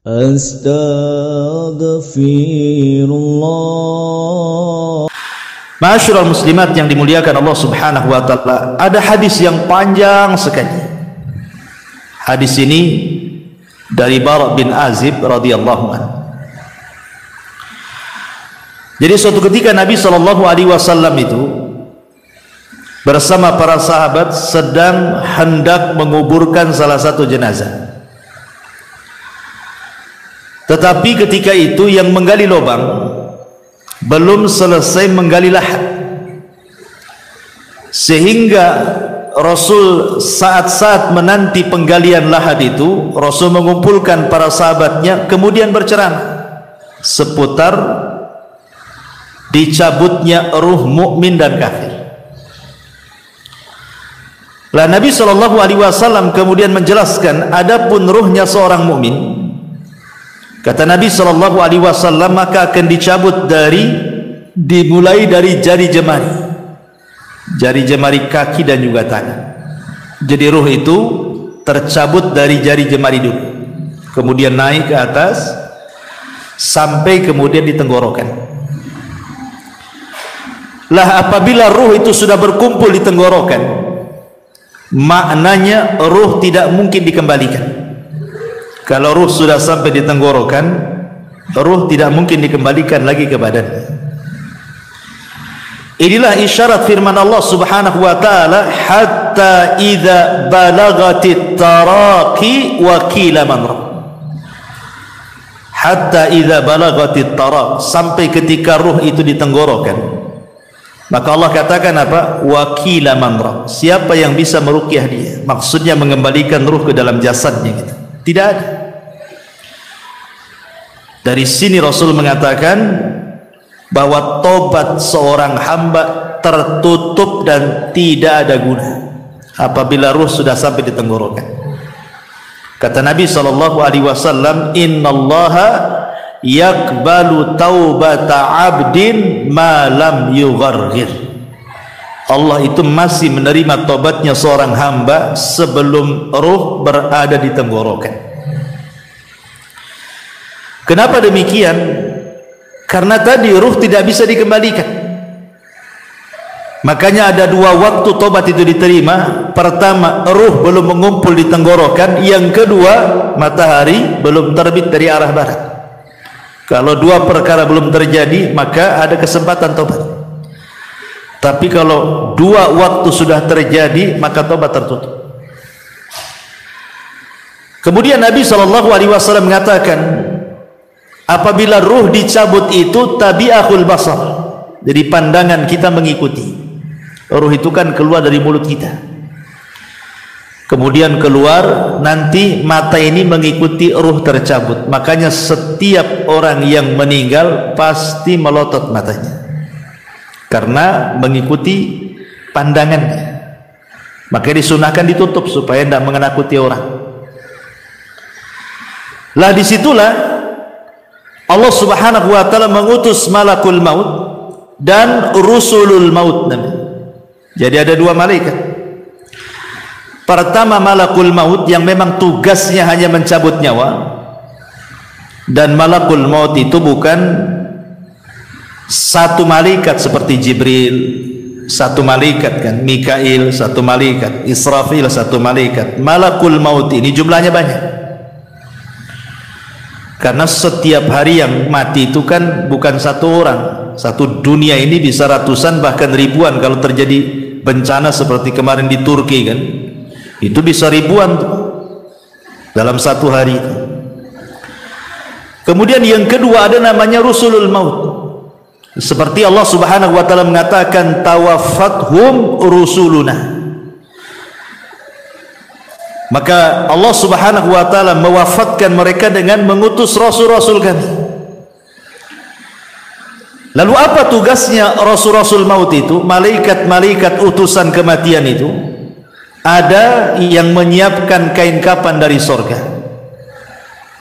Astaghfirullah. Ma'asyiral muslimat yang dimuliakan Allah Subhanahu wa taala, ada hadis yang panjang sekali. Hadis ini dari Bara bin Azib radhiyallahu anhu. Jadi suatu ketika Nabi sallallahu alaihi wasallam itu bersama para sahabat sedang hendak menguburkan salah satu jenazah. Tetapi ketika itu yang menggali lubang belum selesai menggali lahat, sehingga Rasul saat-saat menanti penggalian lahat itu, Rasul mengumpulkan para sahabatnya kemudian berceramah seputar dicabutnya ruh mukmin dan kafir. Lah Nabi sallallahu alaihi wasallam kemudian menjelaskan, adapun ruhnya seorang mukmin, kata Nabi sallallahu alaihi wasallam, maka akan dicabut dimulai dari jari jemari kaki dan juga tangan. Jadi ruh itu tercabut dari jari jemari dulu, kemudian naik ke atas sampai kemudian di tenggorokan. Lah apabila ruh itu sudah berkumpul di tenggorokan, maknanya ruh tidak mungkin dikembalikan. Kalau ruh sudah sampai di tenggorokan, ruh tidak mungkin dikembalikan lagi ke badan. Inilah isyarat firman Allah Subhanahu wa taala, hatta idza balagatit taraqi wa qila man rabb. Hatta idza balagatit taraq, sampai ketika ruh itu di tenggorokan, maka Allah katakan apa? Wa qila man rabb. Siapa yang bisa meruqyah dia? Maksudnya mengembalikan ruh ke dalam jasadnya gitu. Tidak ada. Dari sini Rasul mengatakan bahwa tobat seorang hamba tertutup dan tidak ada guna apabila ruh sudah sampai di tenggorokan. Kata Nabi sallallahu alaihi wasallam, innallaha yaqbalu taubata 'abdin ma lam yugharghir. Allah itu masih menerima tobatnya seorang hamba sebelum ruh berada di tenggorokan. Kenapa demikian? Karena tadi ruh tidak bisa dikembalikan. Makanya ada dua waktu tobat itu diterima. Pertama, ruh belum mengumpul di tenggorokan. Yang kedua, matahari belum terbit dari arah barat. Kalau dua perkara belum terjadi, maka ada kesempatan tobat. Tapi kalau dua waktu sudah terjadi, maka tobat tertutup. Kemudian Nabi SAW mengatakan, apabila ruh dicabut itu tabi'ahul basar, jadi pandangan kita mengikuti. Ruh itu kan keluar dari mulut kita, kemudian keluar, nanti mata ini mengikuti ruh tercabut. Makanya setiap orang yang meninggal pasti melotot matanya karena mengikuti pandangannya. Makanya disunahkan ditutup supaya tidak mengenakuti orang. Lah disitulah Allah Subhanahu wa taala mengutus malakul maut dan rusulul maut. Jadi ada dua malaikat. Pertama malakul maut yang memang tugasnya hanya mencabut nyawa. Dan malakul maut itu bukan satu malaikat seperti Jibril, satu malaikat kan, Mikail satu malaikat, Israfil satu malaikat. Malakul maut ini jumlahnya banyak. Karena setiap hari yang mati itu kan bukan satu orang. Satu dunia ini bisa ratusan bahkan ribuan. Kalau terjadi bencana seperti kemarin di Turki kan, itu bisa ribuan tuh dalam satu hari itu. Kemudian yang kedua ada namanya rusulul maut. Seperti Allah Subhanahu wa taala mengatakan, tawaffathum rusuluna. Maka Allah Subhanahu wa taala mewafatkan mereka dengan mengutus rasul-rasul kami. Lalu apa tugasnya rasul-rasul maut itu? Malaikat-malaikat utusan kematian itu, ada yang menyiapkan kain kapan dari sorga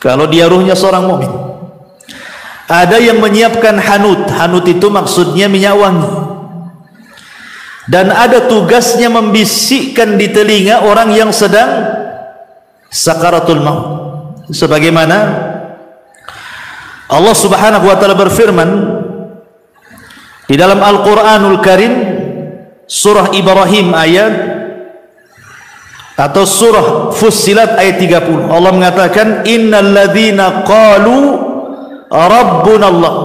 kalau dia ruhnya seorang mukmin. Ada yang menyiapkan hanut. Hanut itu maksudnya minyak wangi. Dan ada tugasnya membisikkan di telinga orang yang sedang sakaratul maut. Sebagaimana Allah Subhanahu wa taala berfirman di dalam Al-Qur'anul Karim, surah Ibrahim ayat atau surah Fussilat ayat 30. Allah mengatakan, innal ladzina qalu rabbuna Allah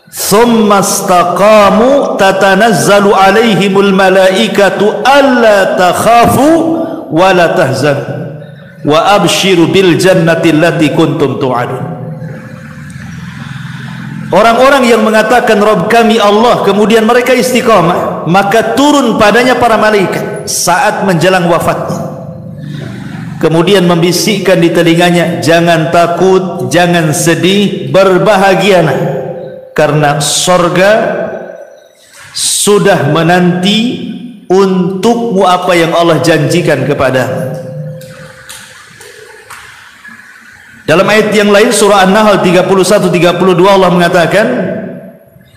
thumma istaqamu tatanazzalu alaihimul malaikatu alla takhafu wa la tahzanu wa abshiru bil jannati allati kuntum tu'adun. Orang-orang yang mengatakan Rabb kami Allah, kemudian mereka istiqamah, maka turun padanya para malaikat saat menjelang wafatnya, kemudian membisikkan di telinganya, jangan takut, jangan sedih, berbahagialah, karena sorga sudah menanti untukmu apa yang Allah janjikan kepadamu. Dalam ayat yang lain surah An-Nahl 31-32 Allah mengatakan,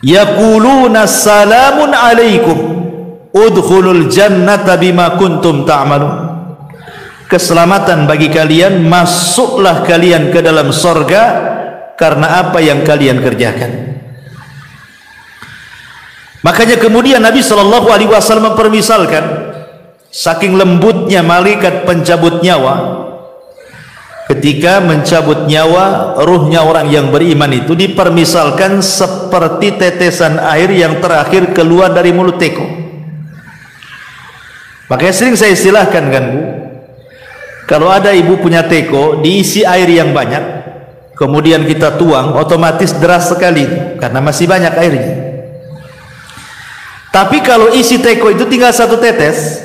yaquluna salamun alaikum udkhulul jannata bima kuntum ta'malun. Keselamatan bagi kalian, masuklah kalian ke dalam sorga karena apa yang kalian kerjakan. Makanya kemudian Nabi SAW mempermisalkan saking lembutnya malaikat pencabut nyawa. Ketika mencabut nyawa, ruhnya orang yang beriman itu dipermisalkan seperti tetesan air yang terakhir keluar dari mulut teko. Makanya sering saya istilahkan kan Bu, kalau ada ibu punya teko diisi air yang banyak, kemudian kita tuang, otomatis deras sekali karena masih banyak airnya. Tapi kalau isi teko itu tinggal satu tetes,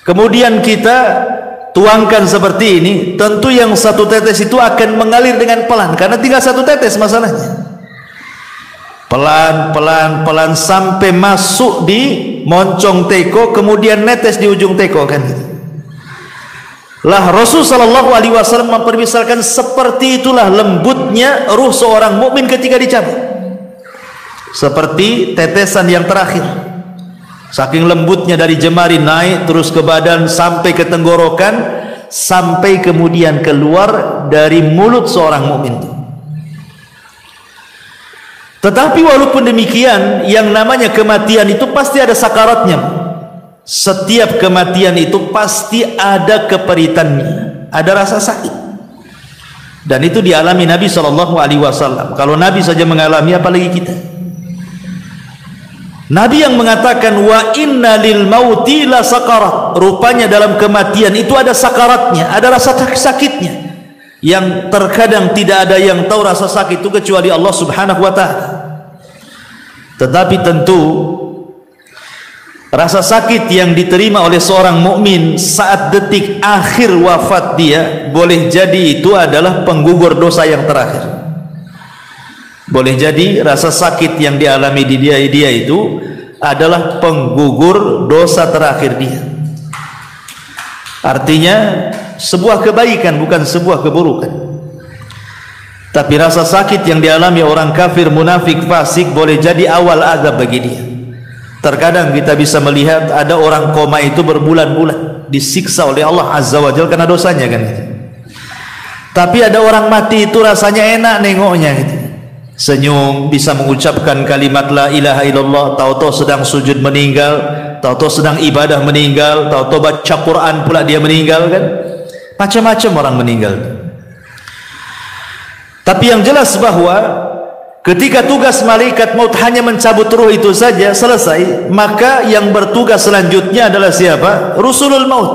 kemudian kita tuangkan seperti ini, tentu yang satu tetes itu akan mengalir dengan pelan karena tinggal satu tetes masalahnya. Pelan sampai masuk di moncong teko, kemudian netes di ujung teko kan gitu. Lah Rasul sallallahu alaihi wasallam mempermisalkan seperti itulah lembutnya ruh seorang mukmin ketika dicabut. Seperti tetesan yang terakhir. Saking lembutnya dari jemari naik terus ke badan sampai ke tenggorokan, sampai kemudian keluar dari mulut seorang mukmin. Tetapi walaupun demikian, yang namanya kematian itu pasti ada sakaratnya. Setiap kematian itu pasti ada keperitannya, ada rasa sakit. Dan itu dialami Nabi SAW. Kalau Nabi saja mengalami, apalagi kita. Nabi yang mengatakan wa inna lil mauti la sakarat, rupanya dalam kematian itu ada sakaratnya, ada rasa sakitnya, yang terkadang tidak ada yang tahu rasa sakit itu kecuali Allah Subhanahu wa ta'ala. Tetapi tentu rasa sakit yang diterima oleh seorang mukmin saat detik akhir wafat dia, boleh jadi itu adalah penggugur dosa yang terakhir. Boleh jadi rasa sakit yang dialami di dia itu adalah penggugur dosa terakhir dia. Artinya sebuah kebaikan, bukan sebuah keburukan. Tapi rasa sakit yang dialami orang kafir, munafik, fasik boleh jadi awal azab bagi dia. Terkadang kita bisa melihat ada orang koma itu berbulan-bulan disiksa oleh Allah Azza wa Jalla karena dosanya kan gitu. Tapi ada orang mati itu rasanya enak nengoknya gitu. Senyum, bisa mengucapkan kalimat la ilaha illallah, tahu-tahu sedang sujud meninggal, tahu-tahu sedang ibadah meninggal, tahu-tahu baca Quran pula dia meninggal kan. Macam-macam orang meninggal. Tapi yang jelas bahwa ketika tugas malaikat maut hanya mencabut ruh itu saja selesai, maka yang bertugas selanjutnya adalah siapa? Rusulul maut.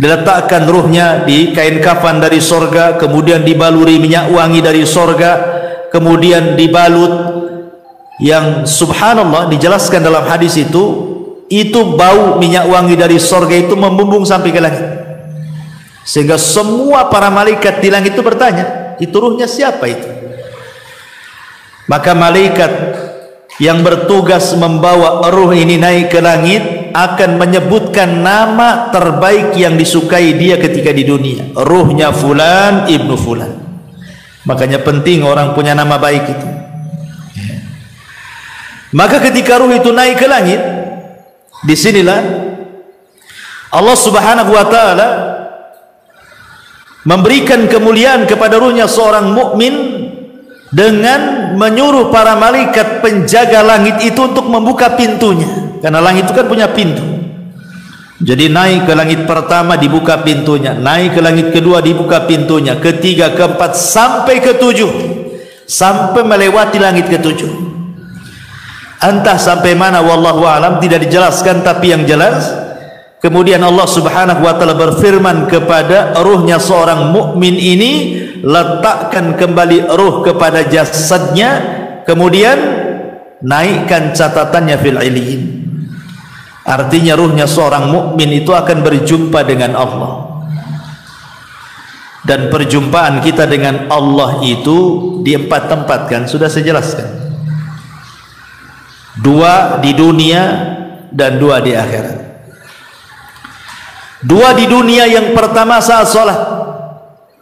Diletakkan ruhnya di kain kafan dari sorga, kemudian dibaluri minyak wangi dari sorga, kemudian dibalut yang subhanallah dijelaskan dalam hadis itu bau minyak wangi dari sorga itu membumbung sampai ke langit, sehingga semua para malaikat di langit itu bertanya, itu ruhnya siapa itu? Maka malaikat yang bertugas membawa ruh ini naik ke langit akan menyebutkan nama terbaik yang disukai dia ketika di dunia. Ruhnya fulan ibnu fulan. Makanya penting orang punya nama baik itu. Maka ketika ruh itu naik ke langit, disinilah Allah Subhanahu wa ta'ala memberikan kemuliaan kepada ruhnya seorang mukmin dengan menyuruh para malaikat penjaga langit itu untuk membuka pintunya, karena langit itu kan punya pintu. Jadi naik ke langit pertama dibuka pintunya, naik ke langit kedua dibuka pintunya, ketiga, keempat, sampai ketujuh, sampai melewati langit ketujuh. Entah sampai mana wallahu alam, tidak dijelaskan, tapi yang jelas kemudian Allah Subhanahu wa taala berfirman kepada ruhnya seorang mukmin ini, letakkan kembali ruh kepada jasadnya, kemudian naikkan catatannya fil illiyin. Artinya ruhnya seorang mukmin itu akan berjumpa dengan Allah. Dan perjumpaan kita dengan Allah itu di 4 tempat, kan sudah saya jelaskan. 2 di dunia dan 2 di akhirat. 2 di dunia, yang pertama saat sholat,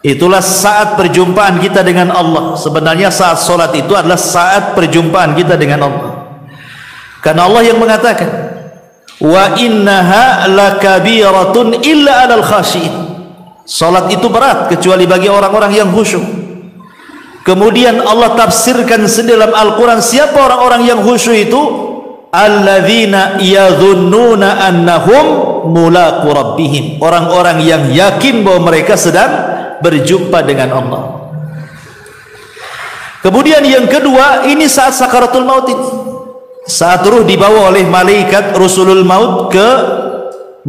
itulah saat perjumpaan kita dengan Allah. Sebenarnya saat sholat itu adalah saat perjumpaan kita dengan Allah, karena Allah yang mengatakan, wa innaha lakabiratun illa alal khashiin. Salat itu berat kecuali bagi orang-orang yang khusyuk. Kemudian Allah tafsirkan dalam Al-Quran, siapa orang-orang yang khusyuk itu? Alladzina yadhunnuna annahum mulaqu rabbihim, orang-orang yang yakin bahwa mereka sedang berjumpa dengan Allah. Kemudian yang kedua, ini saat sakaratul maut ini, saat ruh dibawa oleh malaikat Rasulul Maut ke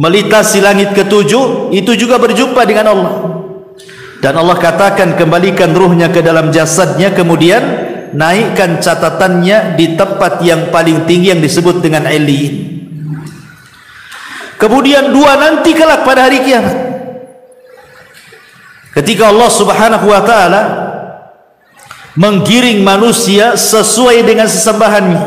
melintasi langit ketujuh, itu juga berjumpa dengan Allah. Dan Allah katakan, kembalikan ruhnya ke dalam jasadnya, kemudian naikkan catatannya di tempat yang paling tinggi yang disebut dengan Illiyin. Kemudian 2 nanti kelak pada hari kiamat, ketika Allah Subhanahu wa taala menggiring manusia sesuai dengan sesembahannya.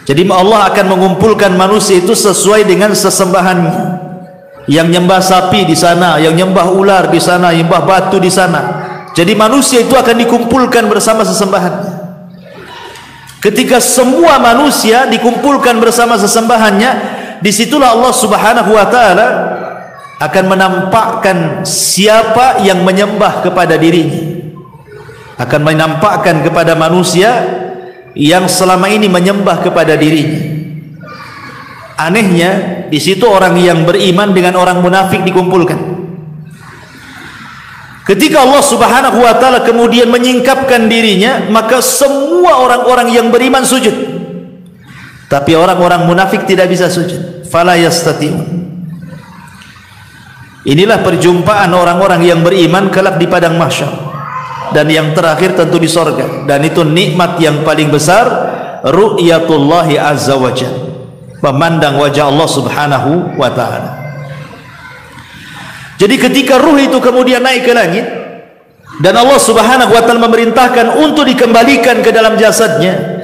Jadi Allah akan mengumpulkan manusia itu sesuai dengan sesembahannya. Yang nyembah sapi di sana, yang nyembah ular di sana, yang nyembah batu di sana. Jadi manusia itu akan dikumpulkan bersama sesembahannya. Ketika semua manusia dikumpulkan bersama sesembahannya, disitulah Allah Subhanahu wa taala akan menampakkan siapa yang menyembah kepada dirinya. Akan menampakkan kepada manusia yang selama ini menyembah kepada dirinya. Anehnya, di situ orang yang beriman dengan orang munafik dikumpulkan. Ketika Allah Subhanahu wa taala kemudian menyingkapkan dirinya, maka semua orang-orang yang beriman sujud. Tapi orang-orang munafik tidak bisa sujud. Fala yastati'un. Inilah perjumpaan orang-orang yang beriman kelak di padang mahsyar. Dan yang terakhir tentu di sorga. Dan itu nikmat yang paling besar, ru'yatullahi azza wa jalla, memandang wajah Allah Subhanahu wa ta'ala. Jadi ketika ruh itu kemudian naik ke langit, dan Allah Subhanahu wa ta'ala memerintahkan untuk dikembalikan ke dalam jasadnya,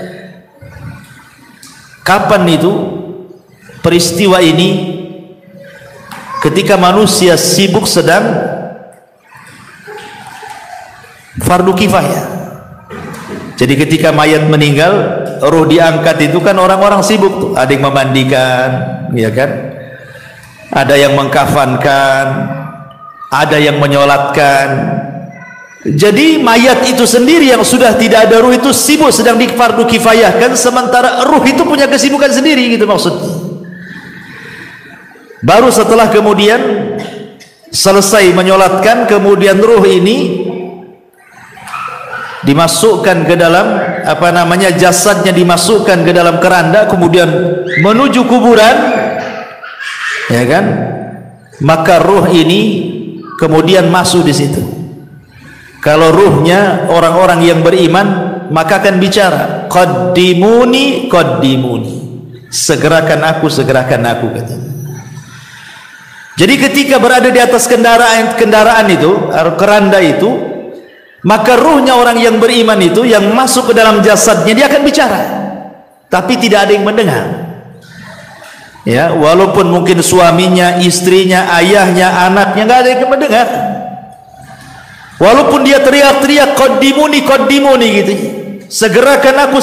kapan itu peristiwa ini? Ketika manusia sibuk sedang fardu kifayah. Jadi ketika mayat meninggal, ruh diangkat itu kan orang-orang sibuk tuh. Ada yang memandikan, ya kan? Ada yang mengkafankan, ada yang menyolatkan. Jadi mayat itu sendiri yang sudah tidak ada ruh itu sibuk sedang di fardu kifayahkan, sementara ruh itu punya kesibukan sendiri, gitu maksudnya. Baru setelah kemudian selesai menyolatkan, kemudian ruh ini dimasukkan ke dalam jasadnya dimasukkan ke dalam keranda, kemudian menuju kuburan, ya kan? Maka ruh ini kemudian masuk di situ. Kalau ruhnya orang-orang yang beriman, maka akan bicara, qaddimuni qaddimuni, segerakan aku katanya. Jadi ketika berada di atas kendaraan itu, keranda itu, maka ruhnya orang yang beriman itu yang masuk ke dalam jasadnya, dia akan bicara, tapi tidak ada yang mendengar. Ya, walaupun mungkin suaminya, istrinya, ayahnya, anaknya, nggak ada yang mendengar. Walaupun dia teriak-teriak qaddimuni qaddimuni gitu, segerakan aku.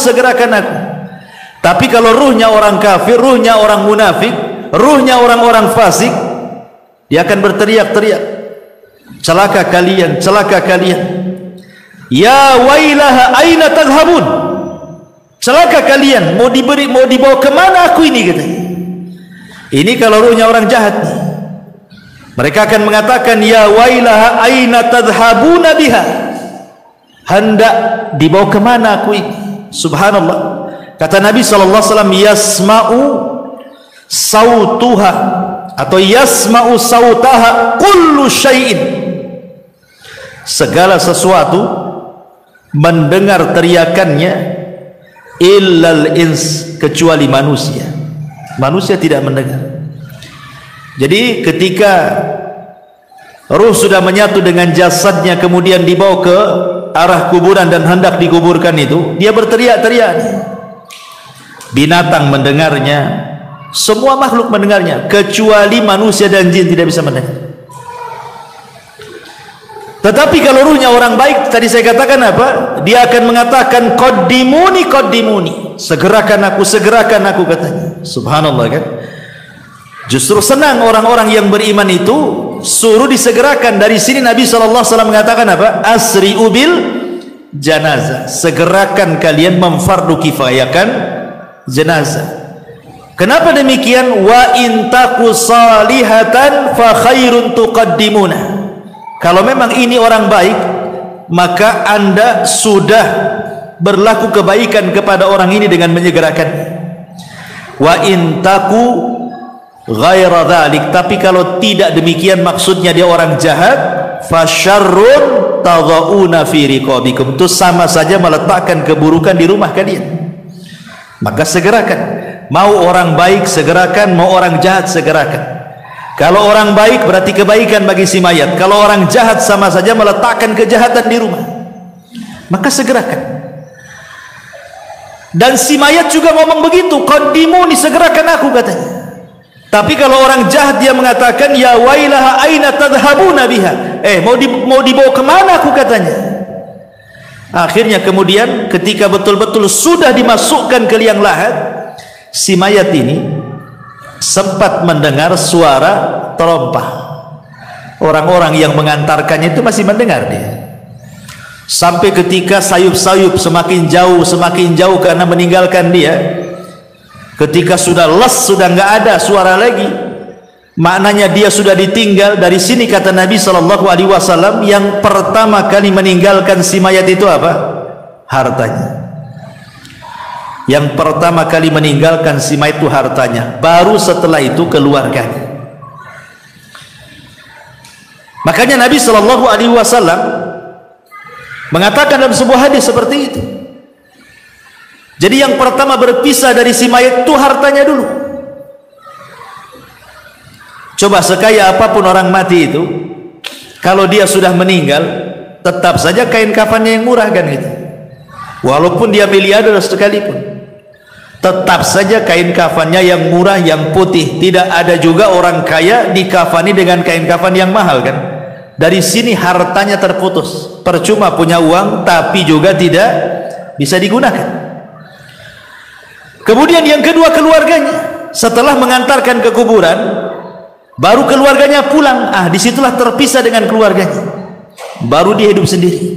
Tapi kalau ruhnya orang kafir, ruhnya orang munafik, ruhnya orang-orang fasik, dia akan berteriak-teriak, celaka kalian, celaka kalian. ya wailaha aina tadhhabun, celaka kalian, mau dibawa kemana aku ini, katanya. Ini kalau ruhnya orang jahat nih. Mereka akan mengatakan ya wailaha aina tadhhabuna biha, hendak dibawa kemana aku ini. Subhanallah. Kata Nabi SAW, yasma'u sautuha atau yasma'u sautaha kullu syai'in, segala sesuatu mendengar teriakannya, illal ins, kecuali manusia. Manusia tidak mendengar. Jadi ketika ruh sudah menyatu dengan jasadnya, kemudian dibawa ke arah kuburan dan hendak dikuburkan itu, dia berteriak-teriak. Binatang mendengarnya, semua makhluk mendengarnya, kecuali manusia dan jin tidak bisa mendengar. Tetapi kalau ruhnya orang baik, tadi saya katakan apa? Dia akan mengatakan qaddimuni qaddimuni, segerakan aku, katanya. Subhanallah, kan? Justru senang orang-orang yang beriman itu, suruh disegerakan. Dari sini Nabi SAW mengatakan apa? Asri'u bil janazah, segerakan kalian memfardu kifayakan jenazah. Kenapa demikian? Wa in taku salihatan fa khairun tuqaddimuna. Kalau memang ini orang baik, maka anda sudah berlaku kebaikan kepada orang ini dengan menyegerakan. Wa in taku ghaira dhalik, tapi kalau tidak demikian, maksudnya dia orang jahat, fa syarrun tadhauna fi riqabikum, itu sama saja meletakkan keburukan di rumah kalian. Maka segerakan. Mau orang baik segerakan, mau orang jahat segerakan. Kalau orang baik berarti kebaikan bagi si mayat, kalau orang jahat sama saja meletakkan kejahatan di rumah. Maka segerakan. Dan si mayat juga ngomong begitu, qaddimuni, segerakan aku, katanya. Tapi kalau orang jahat dia mengatakan ya wailaha aina tadhhabuna biha, mau dibawa kemana aku, katanya. Akhirnya kemudian ketika betul-betul sudah dimasukkan ke liang lahat, si mayat ini sempat mendengar suara terompah. Orang-orang yang mengantarkannya itu masih mendengar dia. Sampai ketika sayup-sayup semakin jauh karena meninggalkan dia. Ketika sudah les, sudah nggak ada suara lagi, maknanya dia sudah ditinggal. Dari sini kata Nabi SAW, yang pertama kali meninggalkan si mayat itu apa? Hartanya. Yang pertama kali meninggalkan si mayat itu hartanya, baru setelah itu keluarganya. Makanya Nabi SAW mengatakan dalam sebuah hadis seperti itu. Jadi yang pertama berpisah dari si mayat itu hartanya dulu. Coba sekaya apapun orang mati itu, kalau dia sudah meninggal, tetap saja kain kafannya yang murah, kan gitu. Walaupun dia miliarder sekalipun, tetap saja kain kafannya yang murah, yang putih. Tidak ada juga orang kaya dikafani dengan kain kafan yang mahal, kan. Dari sini hartanya terputus. Percuma punya uang tapi juga tidak bisa digunakan. Kemudian yang kedua, keluarganya. Setelah mengantarkan ke kuburan, baru keluarganya pulang. Disitulah terpisah dengan keluarganya. Baru dia hidup sendiri.